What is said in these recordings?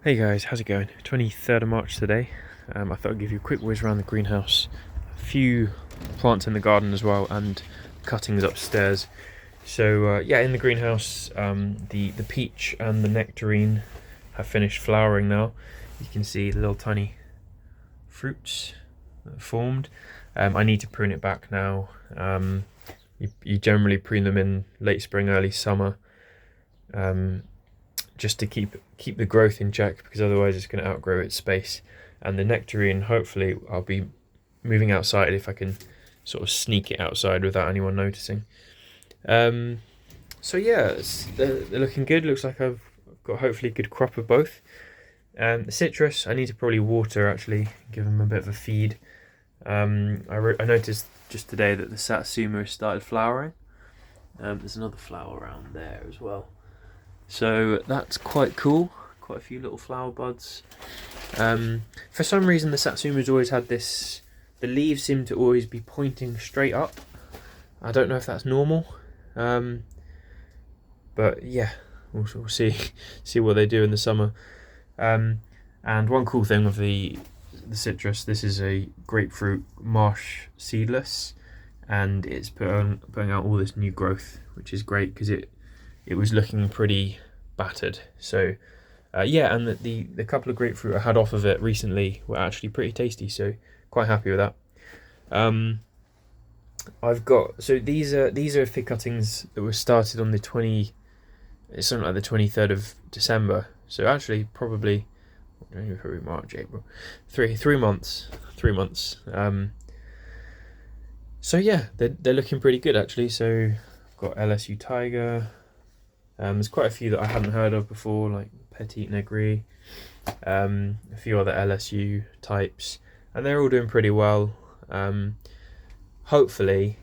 Hey guys, how's it going? 23rd of March today. I thought I'd give you a quick whiz around the greenhouse. A few plants in the garden as well, and cuttings upstairs. So yeah, in the greenhouse, the peach and the nectarine have finished flowering now. You can see little tiny fruits that have formed. I need to prune it back now. You generally prune them in late spring, early summer. Just to keep the growth in check, because otherwise it's going to outgrow its space. And the nectarine, hopefully I'll be moving outside if I can sort of sneak it outside without anyone noticing. So yeah, they're looking good. Looks like I've got hopefully a good crop of both. The citrus, I need to probably water, actually, give them a bit of a feed. I noticed just today that the satsuma has started flowering. There's another flower around there as well. So that's quite cool. Quite a few little flower buds. For some reason the satsuma's always had this, the leaves seem to always be pointing straight up. I don't know if that's normal. But yeah, we'll see what they do in the summer. And one cool thing with the citrus, this is a grapefruit marsh seedless, and it's putting out all this new growth, which is great because it was looking pretty battered. So yeah, and the couple of grapefruit I had off of it recently were actually pretty tasty, so quite happy with that. I've got, so these are fig cuttings that were started on it's something like the 23rd of December. So actually probably February, March, April, 3 months. So yeah, they're looking pretty good actually. So I've got LSU Tiger. There's quite a few that I hadn't heard of before, like Petit Negri, a few other LSU types, and they're all doing pretty well. Hopefully,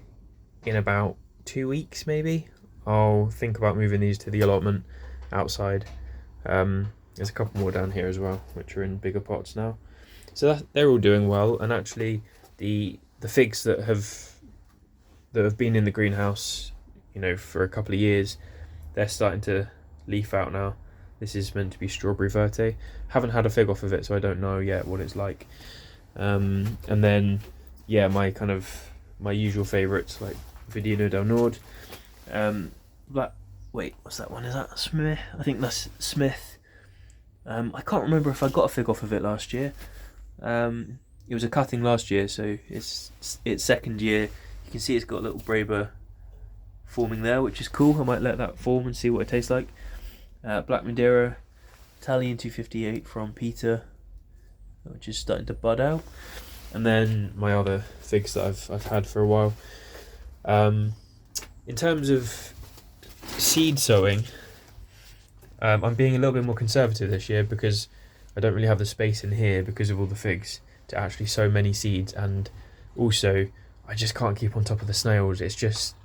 in about 2 weeks maybe, I'll think about moving these to the allotment outside. There's a couple more down here as well, which are in bigger pots now. So they're all doing well, and actually the figs that have been in the greenhouse, for a couple of years, they're starting to leaf out now. This is meant to be strawberry verte. Haven't had a fig off of it, so I don't know yet what it's like. And then, yeah, my usual favourites like Vidino del Nord. Wait, what's that one? Is that Smith? I think that's Smith. I can't remember if I got a fig off of it last year. It was a cutting last year, so it's second year. You can see it's got a little Braber forming there, which is cool. I might let that form and see what it tastes like. Black Madeira, Italian 258 from Peter, which is starting to bud out, and then my other figs that I've had for a while. In terms of seed sowing, I'm being a little bit more conservative this year because I don't really have the space in here because of all the figs to actually sow many seeds, and also I just can't keep on top of the snails. It's just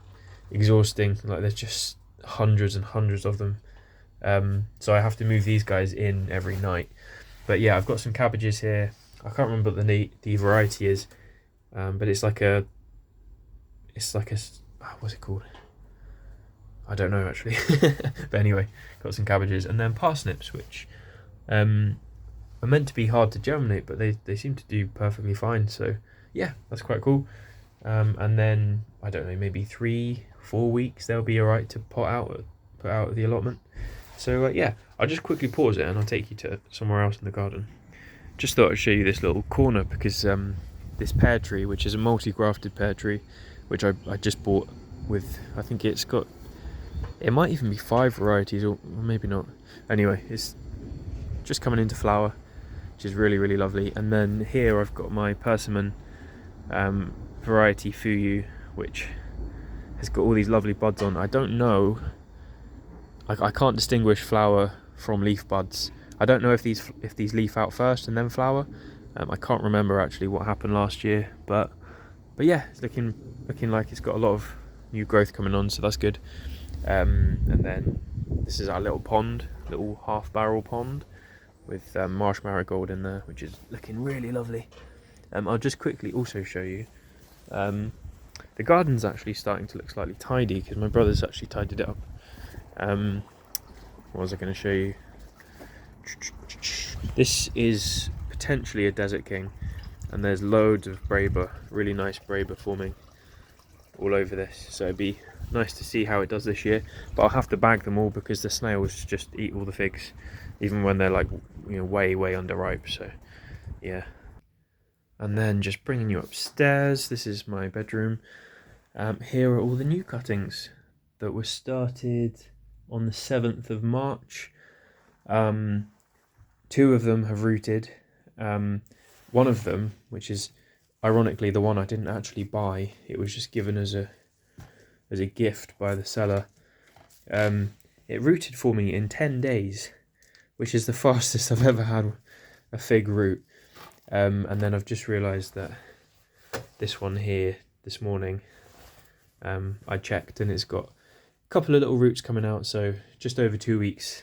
exhausting. Like, there's just hundreds and hundreds of them, so I have to move these guys in every night. But yeah, I've got some cabbages here. I can't remember what the variety is, but it's like a what's it called? I don't know actually. But anyway, got some cabbages, and then parsnips, which are meant to be hard to germinate, but they seem to do perfectly fine. So yeah, that's quite cool. And then I don't know, maybe 3-4 weeks they'll be alright to put out of the allotment. So yeah, I'll just quickly pause it and I'll take you to somewhere else in the garden. Just thought I'd show you this little corner because this pear tree, which is a multi-grafted pear tree, which I just bought with, I think it might even be 5 varieties, or maybe not. Anyway, it's just coming into flower, which is really, really lovely. And then here I've got my persimmon variety Fuyu, which has got all these lovely buds on. I don't know, I can't distinguish flower from leaf buds. I don't know if these leaf out first and then flower. I can't remember actually what happened last year, but yeah, it's looking like it's got a lot of new growth coming on, so that's good. And then this is our little half barrel pond with marsh marigold in there, which is looking really lovely. I'll just quickly also show you, the garden's actually starting to look slightly tidy because my brother's actually tidied it up. What was I going to show you? This is potentially a Desert King, and there's loads of Braber, really nice Braber forming all over this, so it'd be nice to see how it does this year. But I'll have to bag them all because the snails just eat all the figs, even when they're like, you know, way underripe. So yeah. And then just bringing you upstairs, this is my bedroom. Here are all the new cuttings that were started on the 7th of March. 2 of them have rooted. One of them, which is ironically the one I didn't actually buy, it was just given as a gift by the seller. It rooted for me in 10 days, which is the fastest I've ever had a fig root. And then I've just realised that this one here this morning, I checked and it's got a couple of little roots coming out, so just over 2 weeks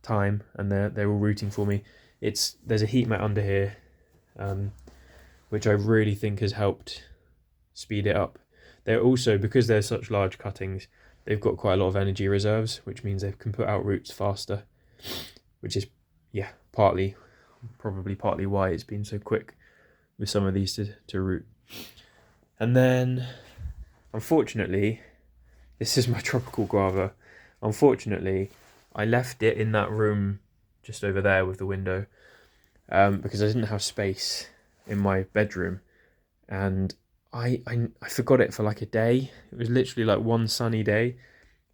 time, and they're all rooting for me. There's a heat mat under here, which I really think has helped speed it up. They're also, because they're such large cuttings, they've got quite a lot of energy reserves, which means they can put out roots faster, which is, yeah, probably partly why it's been so quick with some of these to root. And then, unfortunately, this is my tropical guava. Unfortunately, I left it in that room just over there with the window, because I didn't have space in my bedroom, and I forgot it for like a day. It was literally like one sunny day,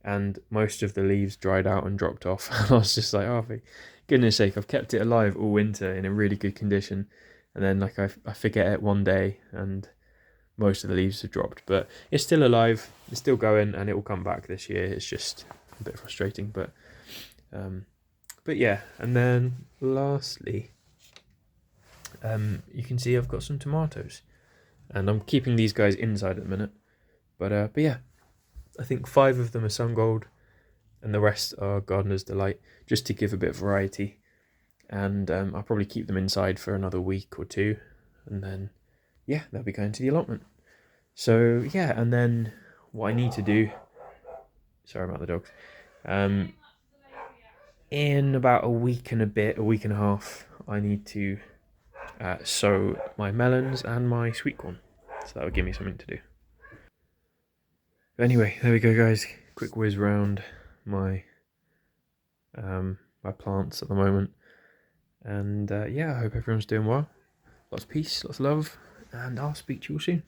and most of the leaves dried out and dropped off. And I was just like, oh, for goodness sake, I've kept it alive all winter in a really good condition, and then like I forget it one day and most of the leaves have dropped. But it's still alive, it's still going, and it will come back this year. It's just a bit frustrating, but yeah. And then lastly, you can see I've got some tomatoes, and I'm keeping these guys inside at the minute, but yeah, I think 5 of them are sun gold and the rest are gardener's delight, just to give a bit of variety. And I'll probably keep them inside for another week or 2, and then yeah, they'll be going to the allotment. So yeah, and then what I need to do, sorry about the dogs, in about a week and a half, I need to sow my melons and my sweet corn, so that would give me something to do. But anyway, there we go, guys. Quick whiz round my my plants at the moment, and yeah, I hope everyone's doing well. Lots of peace, lots of love, and I'll speak to you all soon.